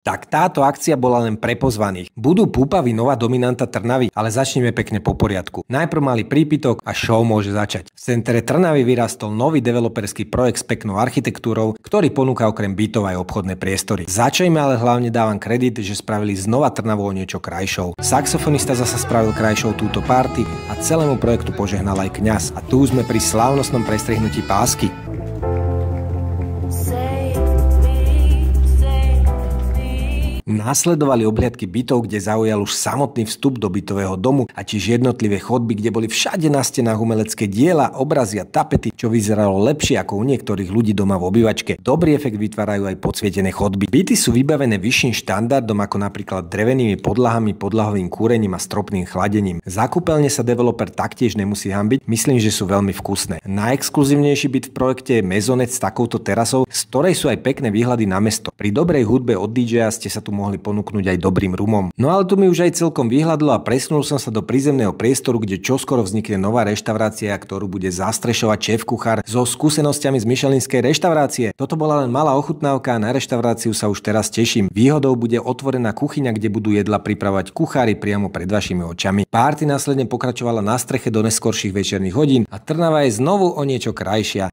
Tak táto akcia bola len pre pozvaných. Budú Púpavy nová dominanta Trnavy, ale začneme pekne po poriadku. Najprv mali prípitok a show môže začať. V centre Trnavy vyrastol nový developerský projekt s peknou architektúrou, ktorý ponúka okrem bytov aj obchodné priestory. Za čo im ale hlavne dávam kredit, že spravili znova Trnavu o niečo krajšou. Saxofonista zasa spravil krajšou túto party a celému projektu požehnal aj kňaz. A tu sme pri slávnostnom prestrihnutí pásky. Následovali obhliadky bytov, kde zaujal už samotný vstup do bytového domu a tiež jednotlivé chodby, kde boli všade na stenách umelecké diela, obrazy a tapety, čo vyzeralo lepšie ako u niektorých ľudí doma v obývačke. Dobrý efekt vytvárajú aj podsvietené chodby. Byty sú vybavené vyšším štandardom ako napríklad drevenými podlahami, podlahovým kúrením a stropným chladením. Za kúpeľne sa developer taktiež nemusí hanbiť, myslím, že sú veľmi vkusné. Najexkluzívnejší byt v projekte je mezonec s takouto terasou, z ktorej sú aj pekné výhľady na mesto. Pri dobrej hudbe od DJ-a ste sa tu mohli ponúknuť aj dobrým rumom. No ale tu mi už aj celkom vyhľadlo a presunul som sa do prízemného priestoru, kde čoskoro vznikne nová reštaurácia, ktorú bude zastrešovať šéf-kuchár so skúsenosťami z michelinskej reštaurácie. Toto bola len malá ochutnávka a na reštauráciu sa už teraz teším. Výhodou bude otvorená kuchyňa, kde budú jedla pripravovať kuchári priamo pred vašimi očami. Párty následne pokračovala na streche do neskorších večerných hodín a Trnava je znovu o niečo krajšia.